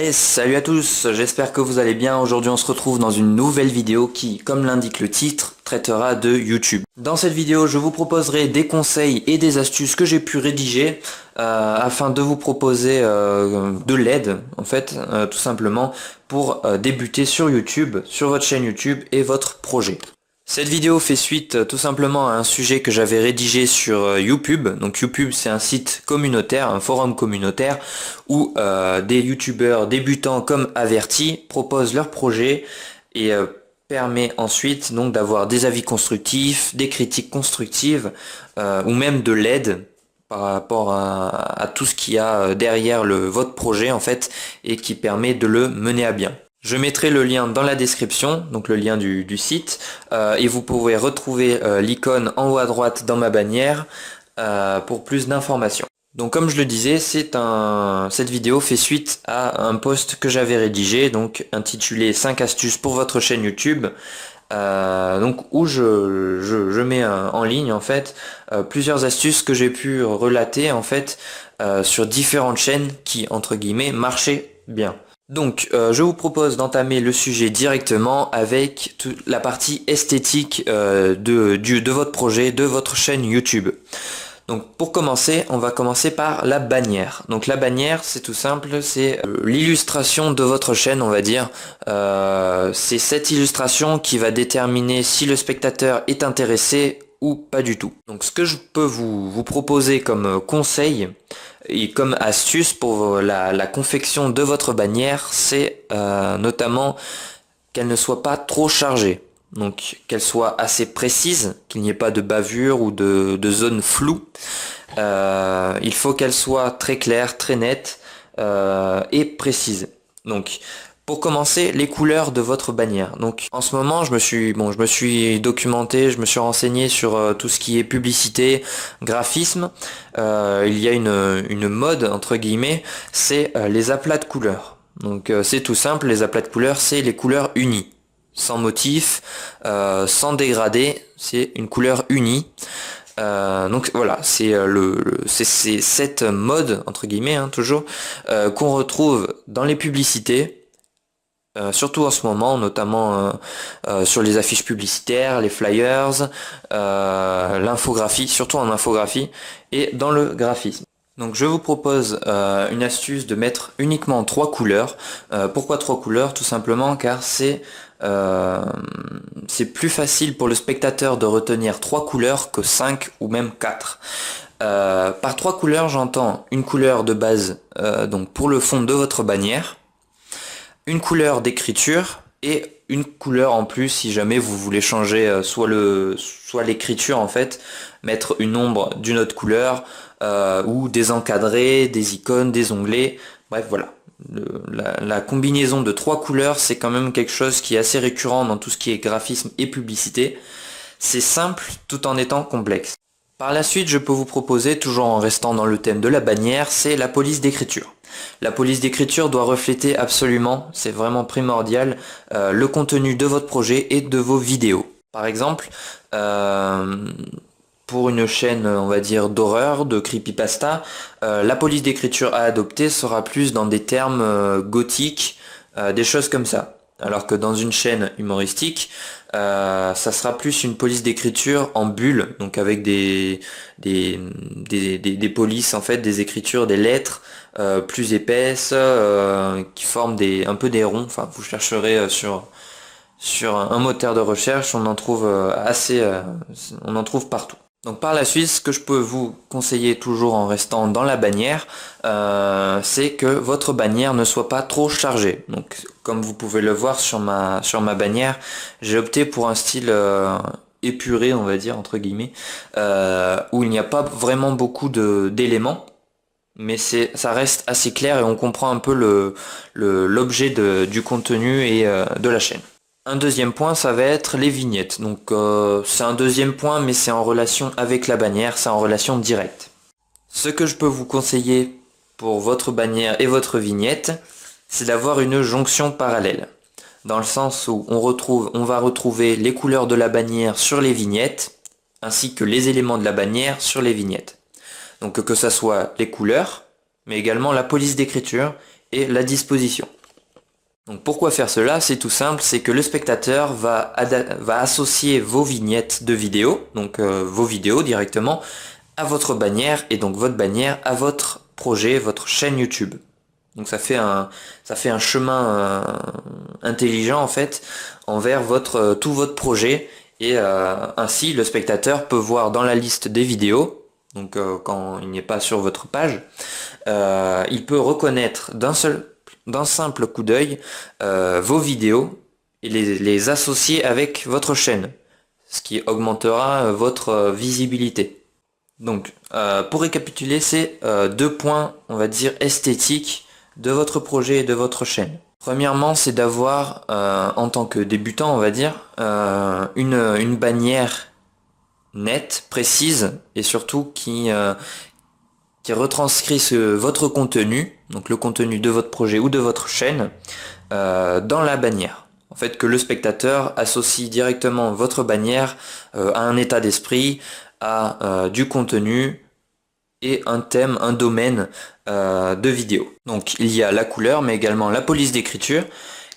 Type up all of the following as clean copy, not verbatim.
Hey, salut à tous, j'espère que vous allez bien. Aujourd'hui on se retrouve dans une nouvelle vidéo qui, comme l'indique le titre, traitera de YouTube. Dans cette vidéo je vous proposerai des conseils et des astuces que j'ai pu rédiger afin de vous proposer de l'aide en fait, tout simplement pour débuter sur YouTube, sur votre chaîne YouTube et votre projet. Cette vidéo fait suite tout simplement à un sujet que j'avais rédigé sur YouTube. Donc YouTube c'est un site communautaire, un forum communautaire où des youtubeurs débutants comme avertis proposent leurs projets et permet ensuite donc d'avoir des avis constructifs, des critiques constructives ou même de l'aide par rapport à tout ce qu'il y a derrière votre projet en fait et qui permet de le mener à bien. Je mettrai le lien dans la description, donc le lien du site, et vous pourrez retrouver l'icône en haut à droite dans ma bannière pour plus d'informations. Donc comme je le disais, cette vidéo fait suite à un post que j'avais rédigé, donc intitulé 5 astuces pour votre chaîne YouTube, donc où je mets en ligne en fait plusieurs astuces que j'ai pu relater en fait sur différentes chaînes qui entre guillemets marchaient bien. Donc je vous propose d'entamer le sujet directement avec la partie esthétique de votre projet, de votre chaîne YouTube. Donc pour commencer, on va commencer par la bannière. Donc la bannière, c'est tout simple, c'est l'illustration de votre chaîne, on va dire. C'est cette illustration qui va déterminer si le spectateur est intéressé ou pas du tout. Donc ce que je peux vous proposer comme conseil et comme astuce pour la confection de votre bannière, c'est notamment qu'elle ne soit pas trop chargée. Donc qu'elle soit assez précise, qu'il n'y ait pas de bavure ou de zones floues. Il faut qu'elle soit très claire, très nette et précise. Donc pour commencer, les couleurs de votre bannière. Donc en ce moment, je me suis documenté, je me suis renseigné sur tout ce qui est publicité, graphisme. Il y a une mode entre guillemets, c'est les aplats de couleurs. Donc c'est tout simple, les aplats de couleurs, c'est les couleurs unies, sans motif, sans dégradé, c'est une couleur unie. Donc voilà, c'est cette mode entre guillemets toujours qu'on retrouve dans les publicités. Surtout en ce moment, notamment sur les affiches publicitaires, les flyers, l'infographie, surtout en infographie et dans le graphisme. Donc je vous propose une astuce de mettre uniquement 3 couleurs. Pourquoi 3 couleurs? Tout simplement car c'est plus facile pour le spectateur de retenir 3 couleurs que 5 ou même 4. Par 3 couleurs, j'entends une couleur de base donc pour le fond de votre bannière, une couleur d'écriture et une couleur en plus si jamais vous voulez changer soit l'écriture en fait, mettre une ombre d'une autre couleur ou des encadrés, des icônes, des onglets, bref voilà. La combinaison de 3 couleurs c'est quand même quelque chose qui est assez récurrent dans tout ce qui est graphisme et publicité. C'est simple tout en étant complexe. Par la suite, je peux vous proposer, toujours en restant dans le thème de la bannière, c'est la police d'écriture. La police d'écriture doit refléter absolument, c'est vraiment primordial, le contenu de votre projet et de vos vidéos. Par exemple, pour une chaîne, on va dire, d'horreur, de creepypasta, la police d'écriture à adopter sera plus dans des termes gothiques, des choses comme ça. Alors que dans une chaîne humoristique, ça sera plus une police d'écriture en bulle, donc avec des polices en fait, des écritures, des lettres plus épaisses qui forment un peu des ronds. Enfin, vous chercherez sur un moteur de recherche, on en trouve on en trouve partout. Donc par la suite, ce que je peux vous conseiller toujours en restant dans la bannière, c'est que votre bannière ne soit pas trop chargée. Donc comme vous pouvez le voir sur ma bannière, j'ai opté pour un style épuré, on va dire, entre guillemets, où il n'y a pas vraiment beaucoup d'éléments, mais ça reste assez clair et on comprend un peu l'objet du contenu et de la chaîne. Un deuxième point, ça va être les vignettes. Donc c'est un deuxième point, mais c'est en relation avec la bannière, c'est en relation directe. Ce que je peux vous conseiller pour votre bannière et votre vignette, c'est d'avoir une jonction parallèle. Dans le sens où on va retrouver les couleurs de la bannière sur les vignettes, ainsi que les éléments de la bannière sur les vignettes. Donc que ça soit les couleurs, mais également la police d'écriture et la disposition. Donc pourquoi faire cela? C'est tout simple, c'est que le spectateur va associer vos vignettes de vidéo, donc vos vidéos directement, à votre bannière, et donc votre bannière à votre projet, votre chaîne YouTube. Donc ça fait un chemin intelligent en fait envers tout votre projet, et ainsi le spectateur peut voir dans la liste des vidéos, donc quand il n'est pas sur votre page, il peut reconnaître d'un simple coup d'œil vos vidéos et les associer avec votre chaîne, ce qui augmentera votre visibilité. Donc pour récapituler, c'est deux points, on va dire, esthétiques de votre projet et de votre chaîne. Premièrement, c'est d'avoir, en tant que débutant, on va dire, une bannière nette, précise, et surtout qui retranscrit votre contenu, donc le contenu de votre projet ou de votre chaîne, dans la bannière. En fait, que le spectateur associe directement votre bannière à un état d'esprit, à du contenu et un thème, un domaine de vidéo. Donc il y a la couleur, mais également la police d'écriture,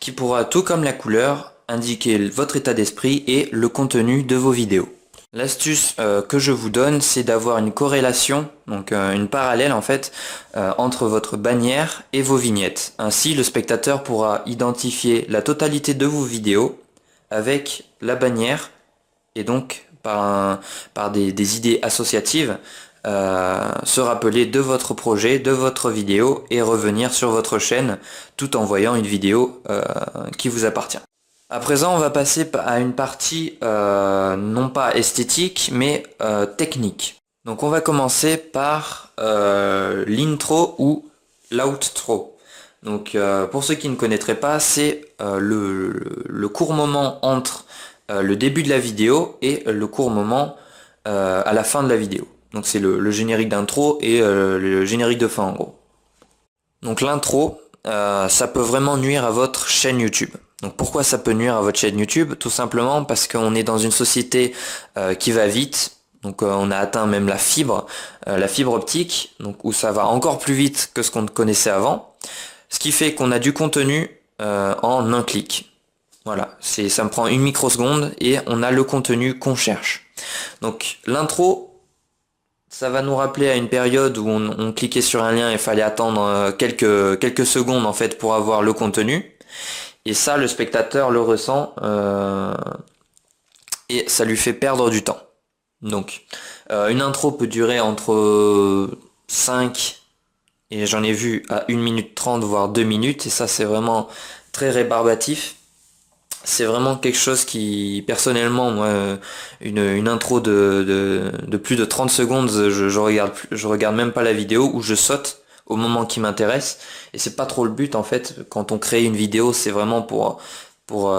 qui pourra, tout comme la couleur, indiquer votre état d'esprit et le contenu de vos vidéos. L'astuce que je vous donne, c'est d'avoir une corrélation, donc une parallèle en fait, entre votre bannière et vos vignettes. Ainsi, le spectateur pourra identifier la totalité de vos vidéos avec la bannière, et donc par des idées associatives, se rappeler de votre projet, de votre vidéo, et revenir sur votre chaîne tout en voyant une vidéo qui vous appartient. À présent, on va passer à une partie non pas esthétique, mais technique. Donc on va commencer par l'intro ou l'outro. Donc pour ceux qui ne connaîtraient pas, c'est le court moment entre le début de la vidéo et le court moment à la fin de la vidéo. Donc c'est le générique d'intro et le générique de fin en gros. Donc l'intro, ça peut vraiment nuire à votre chaîne YouTube. Donc pourquoi ça peut nuire à votre chaîne YouTube? Tout simplement parce qu'on est dans une société qui va vite. Donc on a atteint même la fibre optique, donc où ça va encore plus vite que ce qu'on connaissait avant. Ce qui fait qu'on a du contenu en un clic. Voilà, ça me prend une microseconde et on a le contenu qu'on cherche. Donc l'intro, ça va nous rappeler à une période où on cliquait sur un lien et il fallait attendre quelques secondes en fait pour avoir le contenu. Et ça, le spectateur le ressent et ça lui fait perdre du temps. Donc, une intro peut durer entre 5 et j'en ai vu à 1 minute 30 voire 2 minutes, et ça c'est vraiment très rébarbatif. C'est vraiment quelque chose qui, personnellement, moi, une intro de plus de 30 secondes, je regarde même pas la vidéo, ou je saute au moment qui m'intéresse. Et c'est pas trop le but en fait. Quand on crée une vidéo, c'est vraiment pour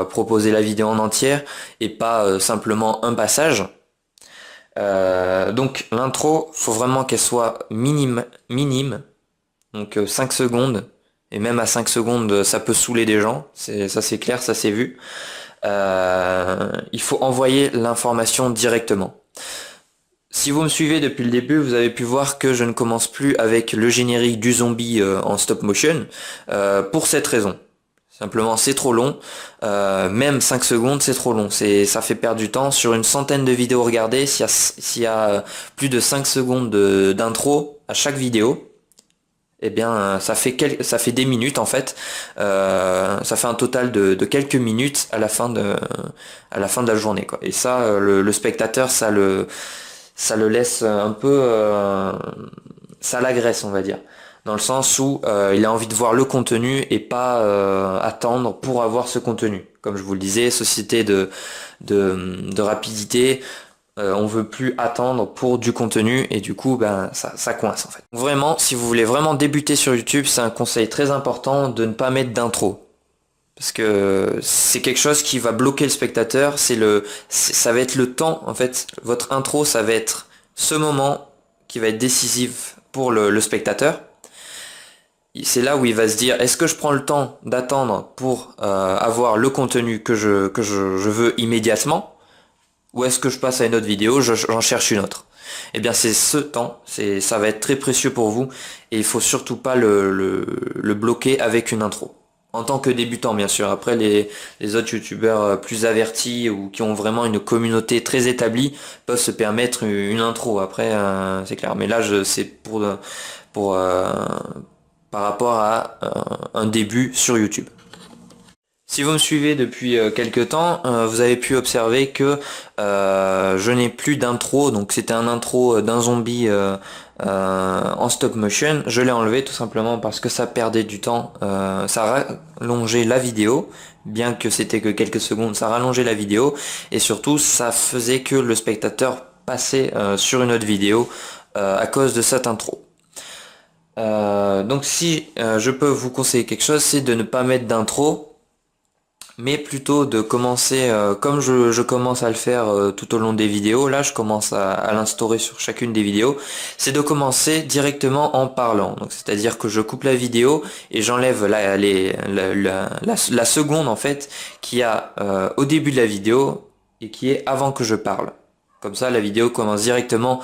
proposer la vidéo en entière et pas simplement un passage. Donc l'intro, faut vraiment qu'elle soit minime, donc 5 secondes. Et même à 5 secondes, ça peut saouler des gens, ça c'est clair, ça c'est vu. Il faut envoyer l'information directement. Si vous me suivez depuis le début, vous avez pu voir que je ne commence plus avec le générique du zombie en stop motion, pour cette raison. Simplement c'est trop long, même 5 secondes c'est trop long, ça fait perdre du temps. Sur une centaine de vidéos regardées, s'il y a plus de 5 secondes d'intro à chaque vidéo, eh bien ça fait des minutes en fait, ça fait un total de quelques minutes à la fin de la journée quoi. Et ça, le spectateur, ça le laisse un peu, ça l'agresse on va dire, dans le sens où il a envie de voir le contenu et pas attendre pour avoir ce contenu. Comme je vous le disais, société de rapidité, on veut plus attendre pour du contenu, et du coup ça coince en fait. Vraiment, si vous voulez vraiment débuter sur YouTube, c'est un conseil très important de ne pas mettre d'intro. Parce que c'est quelque chose qui va bloquer le spectateur, ça va être le temps, en fait, votre intro, ça va être ce moment qui va être décisif pour le spectateur. C'est là où il va se dire, est-ce que je prends le temps d'attendre pour avoir le contenu que je veux immédiatement, ou est-ce que je passe à une autre vidéo, j'en cherche une autre. eh bien c'est ce temps, ça va être très précieux pour vous et il faut surtout pas le bloquer avec une intro. En tant que débutant bien sûr, après les autres youtubeurs plus avertis ou qui ont vraiment une communauté très établie peuvent se permettre une intro, après c'est clair. Mais là c'est pour par rapport à un début sur YouTube. Si vous me suivez depuis quelques temps, vous avez pu observer que je n'ai plus d'intro, donc c'était un intro d'un zombie en stop motion. Je l'ai enlevé tout simplement parce que ça perdait du temps, ça rallongeait la vidéo, bien que c'était que quelques secondes, ça rallongeait la vidéo, et surtout ça faisait que le spectateur passait sur une autre vidéo à cause de cette intro. Donc si je peux vous conseiller quelque chose, c'est de ne pas mettre d'intro, mais plutôt de commencer comme je commence à le faire tout au long des vidéos. Là je commence à l'instaurer sur chacune des vidéos, c'est de commencer directement en parlant. Donc c'est à dire que je coupe la vidéo et j'enlève la seconde en fait qui a au début de la vidéo et qui est avant que je parle. Comme ça la vidéo commence directement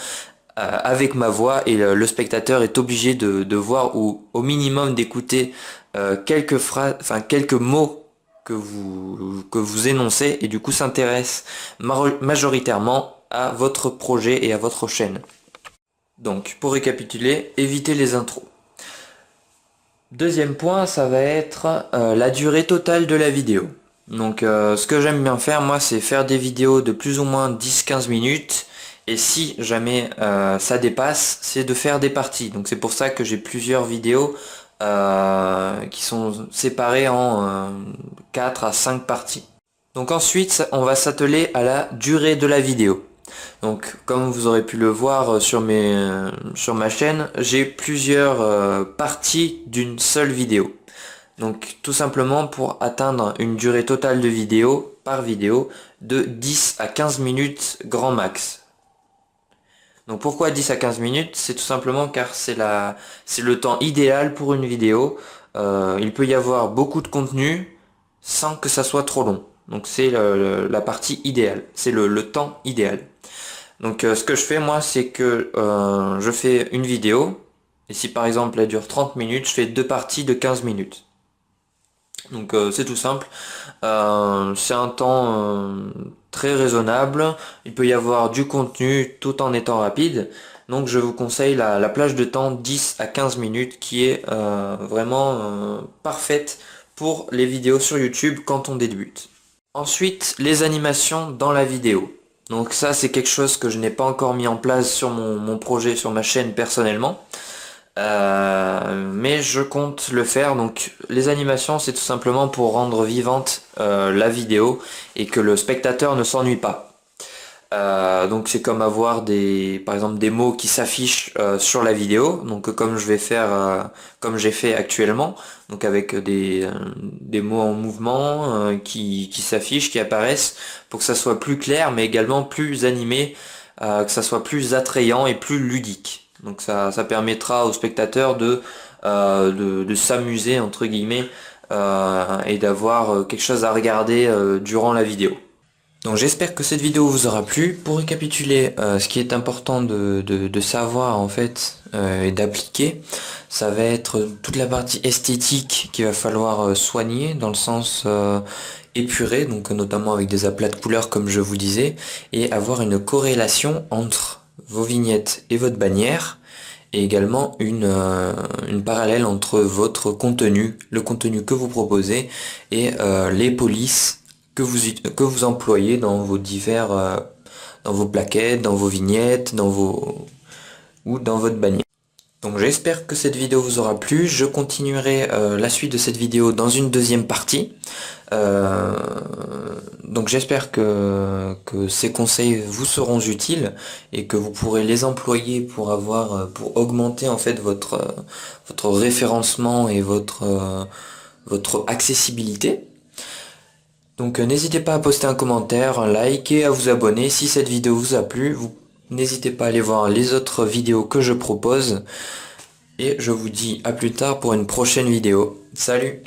avec ma voix et le spectateur est obligé de voir ou au minimum d'écouter quelques phrases, enfin quelques mots que vous énoncez, et du coup s'intéresse majoritairement à votre projet et à votre chaîne. Donc pour récapituler, évitez les intros. Deuxième point, ça va être la durée totale de la vidéo. Donc ce que j'aime bien faire moi, c'est faire des vidéos de plus ou moins 10-15 minutes, et si jamais ça dépasse, c'est de faire des parties. Donc c'est pour ça que j'ai plusieurs vidéos qui sont séparées en 4 à 5 parties. Donc ensuite on va s'atteler à la durée de la vidéo. Donc comme vous aurez pu le voir sur ma chaîne, j'ai plusieurs parties d'une seule vidéo. Donc tout simplement pour atteindre une durée totale de vidéo par vidéo de 10 à 15 minutes grand max. Donc pourquoi 10 à 15 minutes? C'est tout simplement car c'est le temps idéal pour une vidéo. Il peut y avoir beaucoup de contenu sans que ça soit trop long. Donc c'est la partie idéale, c'est le temps idéal. Donc ce que je fais moi, c'est que je fais une vidéo, et si par exemple elle dure 30 minutes, je fais deux parties de 15 minutes. Donc c'est tout simple, c'est un temps très raisonnable, il peut y avoir du contenu tout en étant rapide, donc je vous conseille la plage de temps 10 à 15 minutes qui est vraiment parfaite pour les vidéos sur YouTube quand on débute. Ensuite, les animations dans la vidéo. Donc ça c'est quelque chose que je n'ai pas encore mis en place sur mon projet, sur ma chaîne personnellement. Mais je compte le faire. Donc les animations c'est tout simplement pour rendre vivante la vidéo et que le spectateur ne s'ennuie pas. Donc c'est comme avoir par exemple des mots qui s'affichent sur la vidéo, donc comme je vais faire comme j'ai fait actuellement, donc avec des mots en mouvement qui s'affichent, qui apparaissent, pour que ça soit plus clair mais également plus animé, que ça soit plus attrayant et plus ludique. Donc ça permettra aux spectateurs de s'amuser entre guillemets et d'avoir quelque chose à regarder durant la vidéo. Donc j'espère que cette vidéo vous aura plu. Pour récapituler, ce qui est important de savoir en fait et d'appliquer, ça va être toute la partie esthétique qu'il va falloir soigner dans le sens épuré, donc notamment avec des aplats de couleurs comme je vous disais, et avoir une corrélation entre vos vignettes et votre bannière, et également une parallèle entre votre contenu, le contenu que vous proposez, et les polices que vous employez dans vos dans vos plaquettes, dans vos vignettes, ou dans votre bannière. Donc j'espère que cette vidéo vous aura plu. Je continuerai la suite de cette vidéo dans une deuxième partie. Donc j'espère que ces conseils vous seront utiles et que vous pourrez les employer pour augmenter en fait votre référencement et votre accessibilité. Donc n'hésitez pas à poster un commentaire, un like et à vous abonner si cette vidéo vous a plu. N'hésitez pas à aller voir les autres vidéos que je propose. Et je vous dis à plus tard pour une prochaine vidéo. Salut!